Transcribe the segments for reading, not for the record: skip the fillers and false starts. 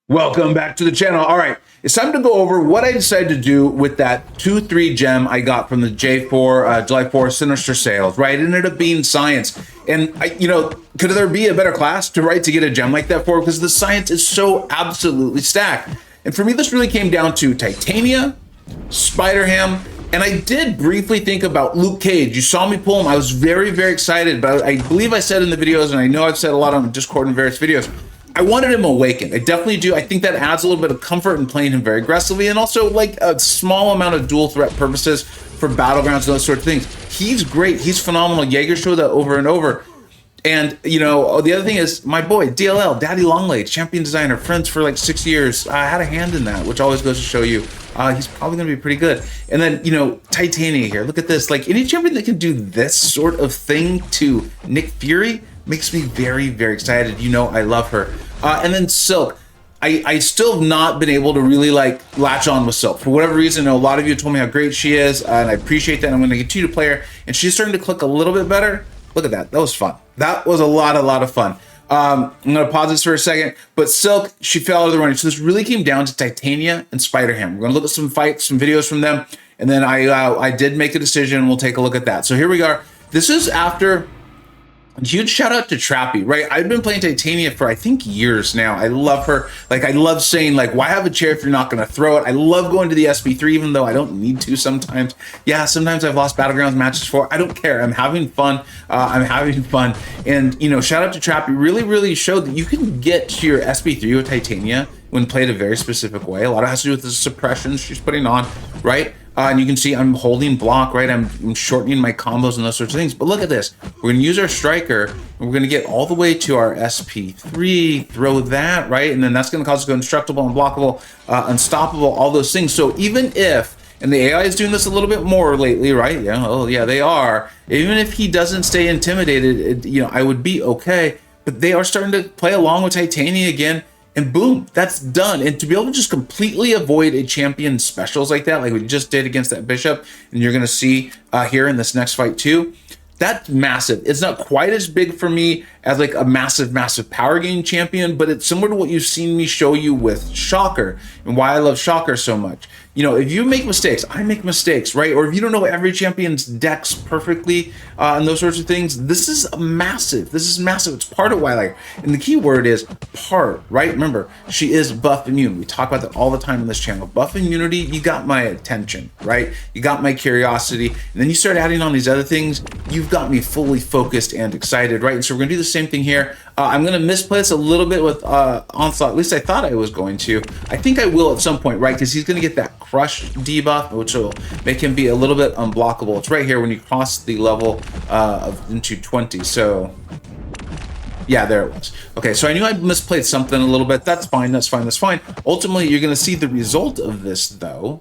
Welcome back to the channel. All right, it's time to go over what I decided to do with that 2-3 gem I got from the July 4 Sinister sales, right? It ended up being science. And could there be a better class to get a gem like that for? Because the science is so absolutely stacked. And for me, this really came down to Titania, Spider-Ham, and I did briefly think about Luke Cage. You saw me pull him. I was very, very excited, but I believe I said in the videos, and I know I've said a lot on Discord and various videos, I wanted him awakened. I definitely do. I think that adds a little bit of comfort in playing him very aggressively, and also like a small amount of dual threat purposes for battlegrounds and those sort of things. He's great. He's phenomenal. Jaeger showed that over and over. And the other thing is my boy DLL, Daddy Longlegs, champion designer, friends for like 6 years. I had a hand in that, which always goes to show you he's probably going to be pretty good. And then Titania here. Look at this. Like any champion that can do this sort of thing to Nick Fury makes me very, very excited. I love her. And then Silk. I still have not been able to really latch on with Silk. For whatever reason, a lot of you told me how great she is, and I appreciate that. I'm going to continue to play her, and she's starting to click a little bit better. Look at that. That was fun. That was a lot of fun. I'm going to pause this for a second, but Silk, she fell out of the running. So this really came down to Titania and Spider-Ham. We're going to look at some fights, some videos from them, and then I did make a decision. We'll take a look at that. So here we are. This is after... Huge shout out to Trappy, right? I've been playing Titania for I think years now. I love her. I love saying why have a chair if you're not going to throw it? I love going to the SP3 even though I don't need to sometimes. Yeah, sometimes I've lost Battlegrounds matches for. I don't care. I'm having fun. And shout out to Trappy. Really showed that you can get to your SP3 with Titania when played a very specific way. A lot of it has to do with the suppressions she's putting on, right? And you can see I'm holding block, right? I'm shortening my combos and those sorts of things. But look at this. We're going to use our striker, and we're going to get all the way to our SP3, throw that, right? And then that's going to cause us to go indestructible, unblockable, unstoppable, all those things. So even if, and the AI is doing this a little bit more lately, right? Yeah, oh yeah, they are. Even if he doesn't stay intimidated, I would be okay. But they are starting to play along with Titania again. And boom, that's done. And to be able to just completely avoid a champion specials like that, like we just did against that Bishop, and you're going to see here in this next fight too, that's massive. It's not quite as big for me as a massive power gain champion, but it's similar to what you've seen me show you with Shocker and why I love Shocker so much. If you make mistakes, I make mistakes, right? Or if you don't know every champion's decks perfectly and those sorts of things, this is massive. This is massive. It's part of why I like her. And the key word is part, right? Remember, she is buff immune. We talk about that all the time on this channel. Buff immunity, you got my attention, right? You got my curiosity. And then you start adding on these other things, you've got me fully focused and excited, right? And so we're going to do the same thing here. I'm going to misplace a little bit with Onslaught. At least I thought I was going to. I think I will at some point, right? Because he's going to get that crush debuff, which will make him be a little bit unblockable. It's right here when you cross the level into 20. So yeah, there it was. Okay, so I knew I misplayed something a little bit. That's fine. Ultimately, you're going to see the result of this, though.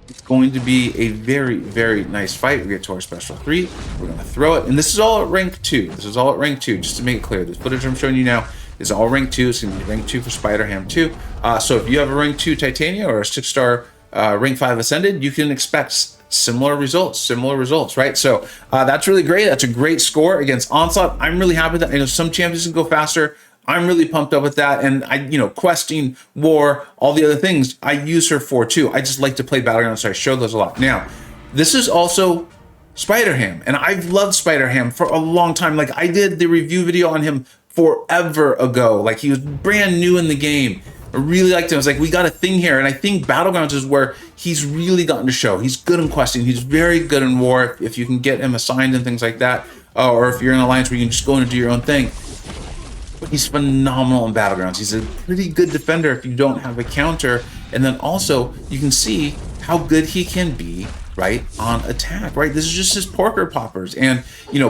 It's going to be a very, very nice fight. We get to our special 3. We're going to throw it. And this is all at rank 2. Just to make it clear. This footage I'm showing you now is all rank 2. It's going to be rank 2 for Spider-Ham too. So if you have a rank 2 Titania or a 6-star rank 5 Ascended, you can expect similar results, right? So that's really great. That's a great score against Onslaught. I'm really happy with that. I know some champions can go faster. I'm really pumped up with that. And questing, war, all the other things, I use her for too. I just like to play Battlegrounds, so I show those a lot. Now, this is also Spider-Ham, and I've loved Spider-Ham for a long time. I did the review video on him forever ago. He was brand new in the game. I really liked him. I was like, we got a thing here. And I think Battlegrounds is where he's really gotten to show. He's good in questing. He's very good in war if you can get him assigned and things like that. Or if you're in an alliance where you can just go in and do your own thing. But he's phenomenal in Battlegrounds. He's a pretty good defender if you don't have a counter. And then also, you can see how good he can be, right, on attack, right? This is just his porker poppers. And,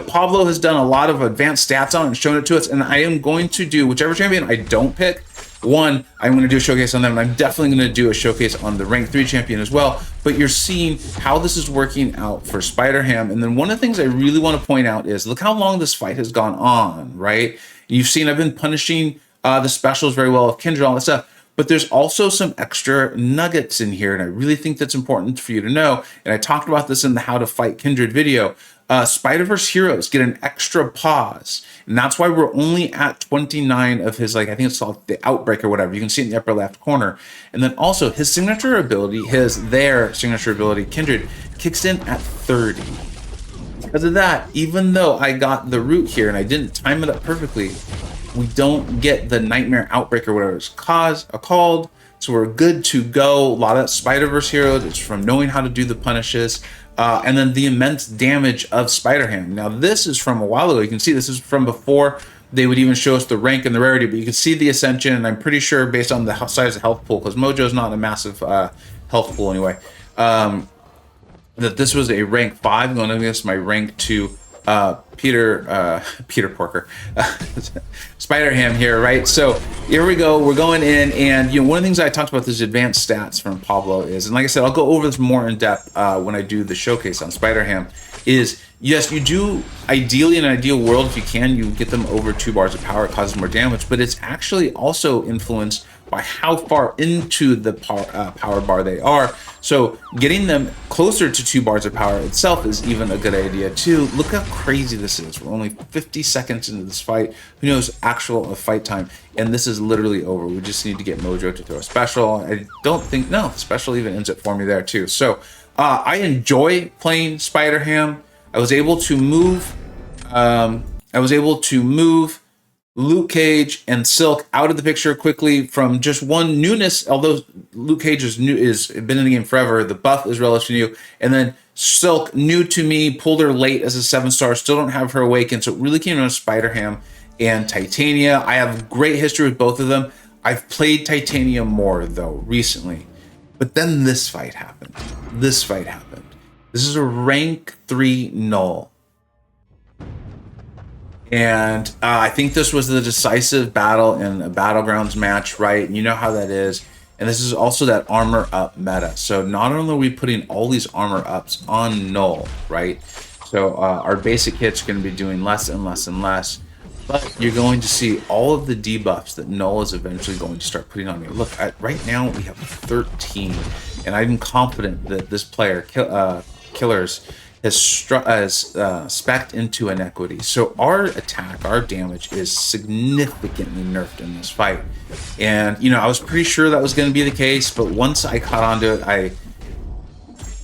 Pablo has done a lot of advanced stats on it and shown it to us. And I am going to do, whichever champion I don't pick, one, I'm going to do a showcase on them, and I'm definitely going to do a showcase on the rank 3 champion as well. But you're seeing how this is working out for Spider-Ham. And then one of the things I really want to point out is, look how long this fight has gone on, right? You've seen I've been punishing the specials very well of Kindred, all that stuff. But there's also some extra nuggets in here, and I really think that's important for you to know. And I talked about this in the How to Fight Kindred video. Spider-Verse heroes get an extra pause, and that's why we're only at 29 of his, like, I think it's called the Outbreak or whatever. You can see it in the upper left corner. And then also his signature ability, their signature ability, Kindred, kicks in at 30. Because of that, even though I got the root here and I didn't time it up perfectly, we don't get the Nightmare Outbreak or whatever it's called. So we're good to go. A lot of that Spider-Verse heroes, it's from knowing how to do the punishes. And then the immense damage of Spider-Ham. Now, this is from a while ago. You can see this is from before they would even show us the rank and the rarity, but you can see the Ascension, and I'm pretty sure based on the size of the health pool, because Mojo's not a massive health pool anyway, that this was a rank 5 going against my rank 2 Peter Porker, Spider-Ham here, right? So here we go. We're going in, and one of the things I talked about, these advanced stats from Pablo is, and like I said, I'll go over this more in depth when I do the showcase on Spider-Ham, is yes, you do ideally in an ideal world, if you can, you get them over 2 bars of power, it causes more damage, but it's actually also influenced by how far into the power bar they are. So getting them closer to 2 bars of power itself is even a good idea too. Look how crazy this is. We're only 50 seconds into this fight. Who knows actual fight time? And this is literally over. We just need to get Mojo to throw a special. I don't think, no, special even ends it for me there too. So I enjoy playing Spider-Ham. I was able to move Luke Cage and Silk out of the picture quickly from just one newness, although Luke Cage is been in the game forever, the buff is relatively new, and then Silk, new to me, pulled her late as a 7-star, still don't have her awakened, so it really came down to Spider-Ham and Titania. I have great history with both of them. I've played Titania more, though, recently, but then this fight happened. This is a rank 3 null. And I think this was the decisive battle in a Battlegrounds match, right? And you know how that is. And this is also that armor up meta. So not only are we putting all these armor ups on null, right? So our basic hits are going to be doing less and less and less. But you're going to see all of the debuffs that null is eventually going to start putting on you. Look, right now we have 13. And I'm confident that this player, Killers, has specced into inequity. So our attack, our damage is significantly nerfed in this fight. And, I was pretty sure that was going to be the case, but once I caught onto it, I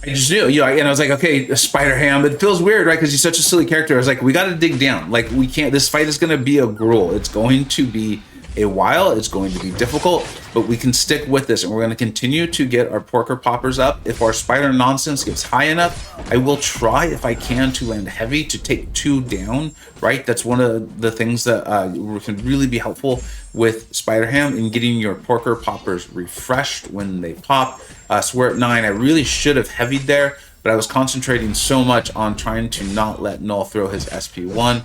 just knew, and I was like, okay, Spider-Ham, it feels weird, right? Because he's such a silly character. I was like, we got to dig down. Like, we can't, this fight is going to be a gruel. It's going to be a while, it's going to be difficult, but we can stick with this, and we're going to continue to get our Porker Poppers up. If our Spider nonsense gets high enough, I will try, if I can, to land heavy to take 2 down, right? That's one of the things that can really be helpful with Spider-Ham in getting your Porker Poppers refreshed when they pop. So we're at 9. I really should have heavied there, but I was concentrating so much on trying to not let Null throw his SP1.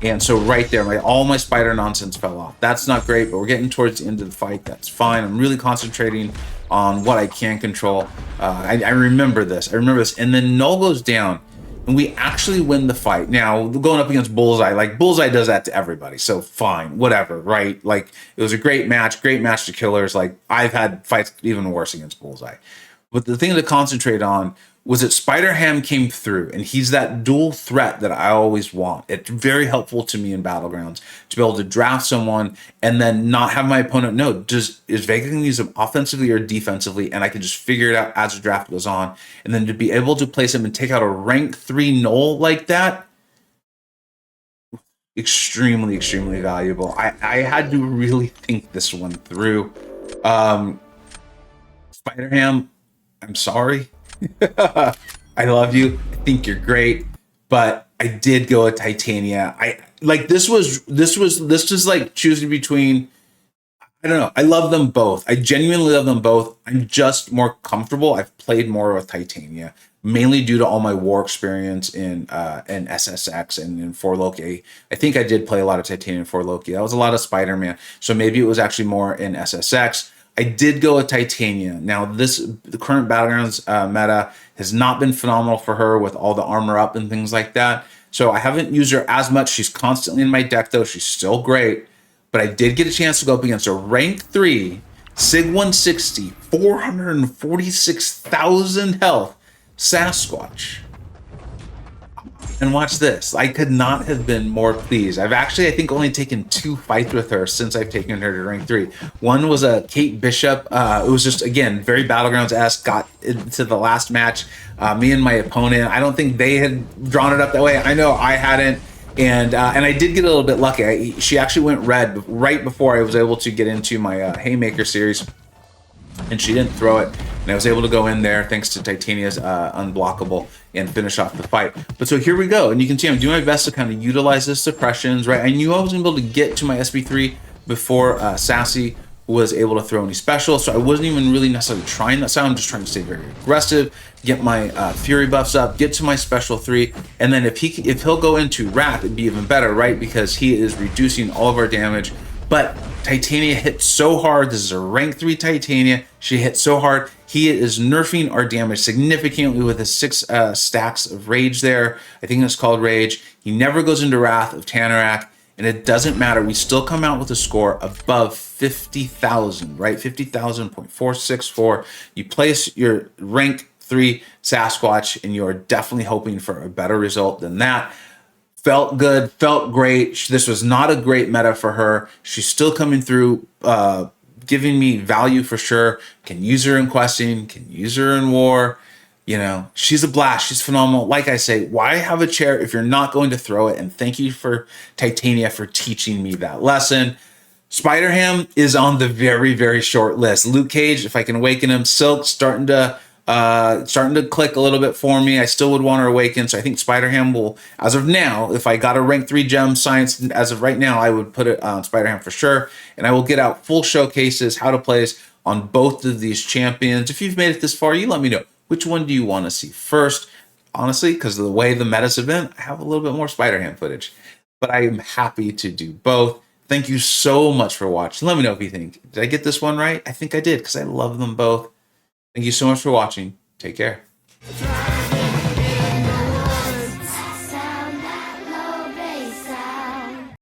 And so right there, all my Spider nonsense fell off. That's not great, but we're getting towards the end of the fight. That's fine. I'm really concentrating on what I can control. I remember this. And then Null goes down, and we actually win the fight. Now, going up against Bullseye, like Bullseye does that to everybody. So fine, whatever, right? Like, it was a great match to Killers. Like, I've had fights even worse against Bullseye. But the thing to concentrate on was that Spider-Ham came through, and he's that dual threat that I always want. It's very helpful to me in Battlegrounds to be able to draft someone and then not have my opponent know, is Vega going to use him offensively or defensively, and I can just figure it out as the draft goes on. And then to be able to place him and take out a rank 3 null like that, extremely, extremely valuable. I had to really think this one through. Spider-Ham, I'm sorry. I love you. I think you're great, but I did go with Titania. This was like choosing between, I don't know. I love them both. I genuinely love them both. I'm just more comfortable. I've played more with Titania, mainly due to all my war experience in SSX and in 4 Loki. I think I did play a lot of Titania in 4 Loki. That was a lot of Spider-Man. So maybe it was actually more in SSX. I did go with Titania. Now, the current Battlegrounds meta has not been phenomenal for her with all the armor up and things like that. So I haven't used her as much. She's constantly in my deck, though. She's still great. But I did get a chance to go up against a rank 3, Sig 160, 446,000 health Sasquatch. And watch this. I could not have been more pleased. I've actually, I think, only taken 2 fights with her since I've taken her to rank 3. One was a Kate Bishop. It was just, again, very Battlegrounds-esque. Got into the last match. Me and my opponent, I don't think they had drawn it up that way. I know I hadn't. And I did get a little bit lucky. She actually went red right before I was able to get into my Haymaker series. And she didn't throw it, and I was able to go in there thanks to Titania's unblockable and finish off the fight. But so here we go, and you can see I'm doing my best to kind of utilize the suppressions, right? I knew I was able to get to my SB3 before Sassy was able to throw any special, so I wasn't even really necessarily trying that side. I'm just trying to stay very aggressive, get my Fury buffs up, get to my special 3, and then if he'll go into Wrath, it'd be even better, right? Because he is reducing all of our damage. But Titania hit so hard. This is a rank 3 Titania. She hit so hard. He is nerfing our damage significantly with his 6 stacks of Rage there. I think it's called Rage. He never goes into Wrath of Tanarak, and it doesn't matter. We still come out with a score above 50,000, right? 50,000.464. You place your rank 3 Sasquatch, and you're definitely hoping for a better result than that. Felt good, felt great. This was not a great meta for her. She's still coming through, giving me value for sure. Can use her in questing, can use her in war. You know, she's a blast. She's phenomenal. Like I say, why have a chair if you're not going to throw it? And thank you for Titania for teaching me that lesson. Spider-Ham is on the very, very short list. Luke Cage, if I can awaken him. Silk starting to click a little bit for me. I still would want to awaken, so I think Spider-Ham will, as of now, if I got a rank 3 gem science as of right now, I would put it on Spider-Ham for sure, and I will get out full showcases, how to plays on both of these champions. If you've made it this far, you let me know. Which one do you want to see first? Honestly, because of the way the metas have been, I have a little bit more Spider-Ham footage, but I am happy to do both. Thank you so much for watching. Let me know if you think, did I get this one right? I think I did, because I love them both. Thank you so much for watching. Take care.